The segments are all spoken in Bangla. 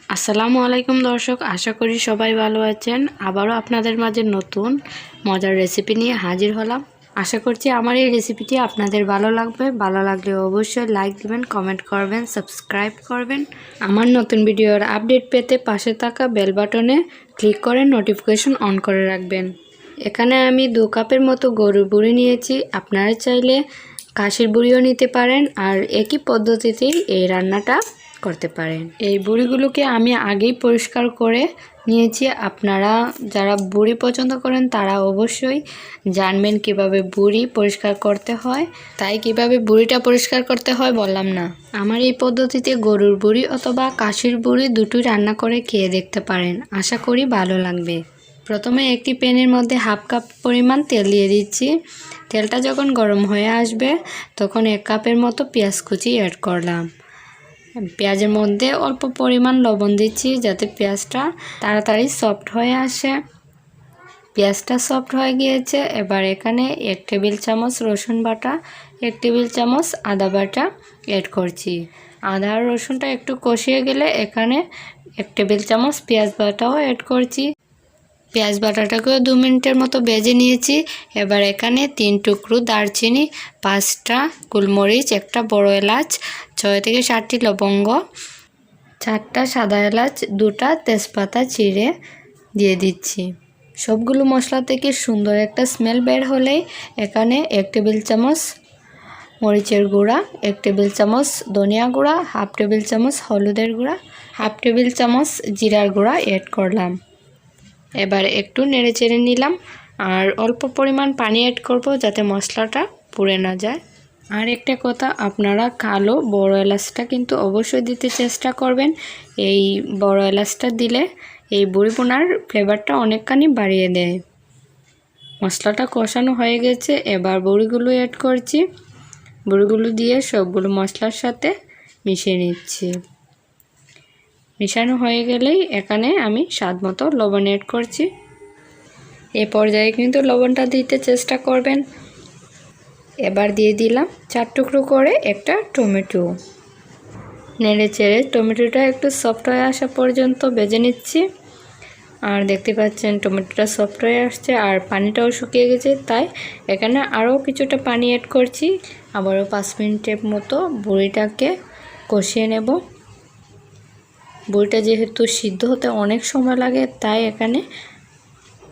আসসালামু আলাইকুম দর্শক, আশা করি সবাই ভালো আছেন। আবারও আপনাদের মাঝে নতুন মজার রেসিপি নিয়ে হাজির হলাম। আশা করছি আমার এই রেসিপিটি আপনাদের ভালো লাগবে। ভালো লাগলে অবশ্যই লাইক দিবেন, কমেন্ট করবেন, সাবস্ক্রাইব করবেন। আমার নতুন ভিডিওর আপডেট পেতে পাশে থাকা বেল বাটনে ক্লিক করে নোটিফিকেশন অন করে রাখবেন। এখানে আমি 2 কাপের মতো গরুর বুড়ি নিয়েছি। আপনারা চাইলে খাসির বুড়িও নিতে পারেন, আর একই পদ্ধতিতেই এই রান্নাটা করতে পারেন। এই বুড়িগুলোকে আমি আগেই পরিষ্কার করে নিয়েছি। আপনারা যারা বুড়ি পছন্দ করেন তারা অবশ্যই জানবেন কিভাবে বুড়ি পরিষ্কার করতে হয়, তাই কিভাবে বুড়িটা পরিষ্কার করতে হয় বললাম না। আমার এই পদ্ধতিতে গরুর বুড়ি অথবা খাসির বুড়ি দুটোই রান্না করে খেয়ে দেখতে পারেন, আশা করি ভালো লাগবে। প্রথমে একটি প্যানের মধ্যে 1/2 কাপ পরিমাণ তেল দিয়ে দিচ্ছি। তেলটা যখন গরম হয়ে আসবে তখন 1 কাপের মতো পেঁয়াজ কুচি অ্যাড করলাম। পেঁয়াজের মধ্যে অল্প পরিমাণ লবণ দিচ্ছি যাতে পেঁয়াজটা তাড়াতাড়ি সফট হয়ে আসে। পেঁয়াজটা সফট হয়ে গিয়েছে। এবার এখানে 1 টেবিল চামচ রসুন বাটা, 1 টেবিল চামচ আদা বাটা অ্যাড করছি। আদা আর রসুনটা একটু কষিয়ে গেলে এখানে 1 টেবিল চামচ পেঁয়াজ বাটাও অ্যাড করছি। পেঁয়াজ বাটাটাকেও 2 মিনিটের মতো ভেজে নিয়েছি। এবার এখানে 3 টুকরো দারচিনি, 5টা গোলমরিচ, 1টা বড় এলাচ, 6 থেকে 7টি লবঙ্গ, 4টা সাদা এলাচ, 2টা তেজপাতা চিড়ে দিয়ে দিচ্ছি। সবগুলো মশলা থেকে সুন্দর একটা স্মেল বের হলেই এখানে 1 টেবিল চামচ মরিচের গুঁড়া, 1 টেবিল চামচ ধনিয়া গুঁড়া, 1/2 টেবিল চামচ হলুদের গুঁড়া, 1/2 টেবিল চামচ জিরার গুঁড়া অ্যাড করলাম। এবার একটু নেড়ে চেড়ে নিলাম আর অল্প পরিমাণ পানি অ্যাড করব যাতে মশলাটা পুড়ে না যায়। আর একটা কথা, আপনারা কালো বড় এলাচটা কিন্তু অবশ্যই দিতে চেষ্টা করবেন। এই বড় এলাচটা দিলে এই বুড়ি ভুনার ফ্লেভারটা অনেকখানি বাড়িয়ে দেয়। মশলাটা কষানো হয়ে গেছে, এবার বড়িগুলো অ্যাড করছি। বড়িগুলো দিয়ে সবগুলো মশলার সাথে মিশিয়ে নিচ্ছি। মিশানো হয়ে গেলেই এখানে আমি স্বাদ মতো লবণ অ্যাড করছি। এই পর্যায়ে কিন্তু লবণটা দিতে চেষ্টা করবেন। এবার দিয়ে দিলাম 4 টুকরো করে একটা টমেটো। নেড়ে চেড়ে টমেটোটা একটু সফট হয়ে আসা পর্যন্ত ভেজে নিচ্ছি। আর দেখতে পাচ্ছেন টমেটোটা সফট হয়ে আসছে আর পানিটাও শুকিয়ে গেছে, তাই এখানে আরও কিছুটা পানি অ্যাড করছি। আবারও 5 মিনিটের মতো বুড়িটাকে কষিয়ে নেব। বুড়িটা যেহেতু সিদ্ধ হতে অনেক সময় লাগে, তাই এখানে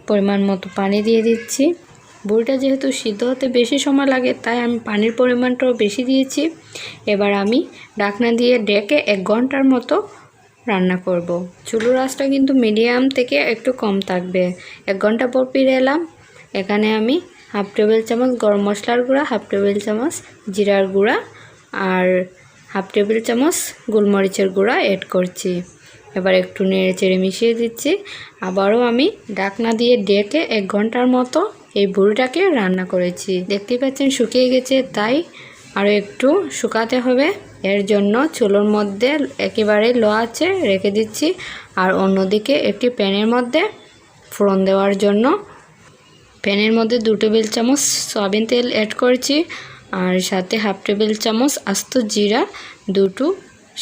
পরিমাণ মতো পানি দিয়ে দিচ্ছি। বুড়িটা যেহেতু সিদ্ধ হতে বেশি সময় লাগে, তাই আমি পানির পরিমাণটাও বেশি দিয়েছি। এবার আমি ঢাকনা দিয়ে ঢেকে 1 ঘন্টার মতো রান্না করব। চুলোর আঁচটা কিন্তু মিডিয়াম থেকে একটু কম থাকবে। 1 ঘন্টা পর ফিরে এলাম। এখানে আমি 1/2 টেবিল চামচ গরম মশলার গুঁড়া, 1/2 টেবিল চামচ জিরার গুঁড়া আর 1/2 টেবিল চামচ গোলমরিচের গুঁড়া অ্যাড করছি। এবার একটু নেড়ে চেড়ে মিশিয়ে দিচ্ছি। আবারও আমি ঢাকনা দিয়ে ঢেকে 1 ঘন্টার মতো এই বুড়িটাকে রান্না করেছি। দেখতেই পাচ্ছেন শুকিয়ে গেছে, তাই আরও একটু শুকাতে হবে। এর জন্য চুলোর মধ্যে একেবারে লো আঁচে রেখে দিচ্ছি। আর অন্যদিকে একটি প্যানের মধ্যে ফোড়ন দেওয়ার জন্য প্যানের মধ্যে 2 টেবিল চামচ সয়াবিন তেল অ্যাড করছি আর সাথে 1/2 টেবিল চামচ আস্ত জিরা, 2টো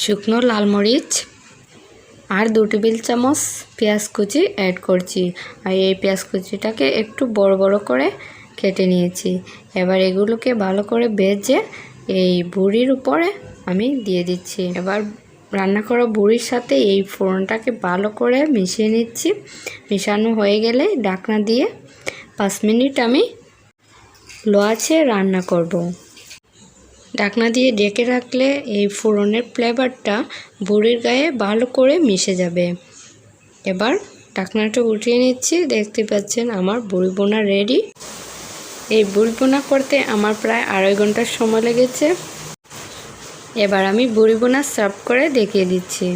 শুকনো লাল মরিচ আর 2 টেবিল চামচ পেঁয়াজ কুচি অ্যাড করছি। আর এই পেঁয়াজ কুচিটাকে একটু বড় বড় করে কেটে নিয়েছি। এবার এগুলোকে ভালো করে ভেজে এই বুড়ির উপরে আমি দিয়ে দিচ্ছি। এবার রান্না করা বুড়ির সাথে এই ফোড়নটাকে ভালো করে মিশিয়ে নিচ্ছি। মিশানো হয়ে গেলে ঢাকনা দিয়ে 5 মিনিট আমি লো আঁচে রান্না করব। ঢাকনা দিয়ে ঢেকে রাখলে এই ফোড়নের ফ্লেভারটা বুড়ির গায়ে ভালো করে মিশে যাবে। এবার ঢাকনাটা উঠিয়ে নিচ্ছি। দেখতে পাচ্ছেন আমার বুড়ি ভুনা রেডি। এই বুড়ি ভুনা করতে আমার প্রায় 2.5 ঘন্টার সময় লেগেছে। এবার আমি বুড়ি ভুনা সার্ভ করে দেখিয়ে দিচ্ছি।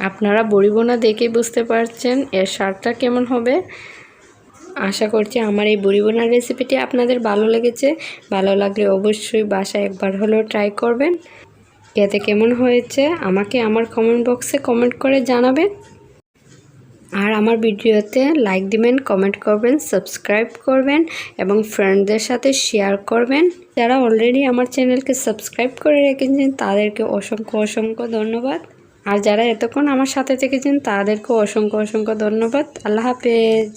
আপনারা বুড়ি ভুনা দেখে বুঝতে পারছেন এর স্বাদটা কেমন হবে। আশা করছি আমার এই বুড়ি ভুনার রেসিপিটি আপনাদের ভালো লেগেছে। ভালো লাগলে অবশ্যই বাসায় একবার হলেও ট্রাই করবেন। খেতে কেমন হয়েছে আমাকে আমার কমেন্ট বক্সে কমেন্ট করে জানাবেন। আর আমার ভিডিওতে লাইক দিবেন, কমেন্ট করবেন, সাবস্ক্রাইব করবেন এবং ফ্রেন্ডদের সাথে শেয়ার করবেন। যারা অলরেডি আমার চ্যানেলকে সাবস্ক্রাইব করে রেখেছেন তাদেরকে অসংখ্য ধন্যবাদ। আর যারা এতক্ষণ আমার সাথে থেকেছেন তাদেরকেও অসংখ্য অসংখ্য ধন্যবাদ। আল্লাহ হাফেজ।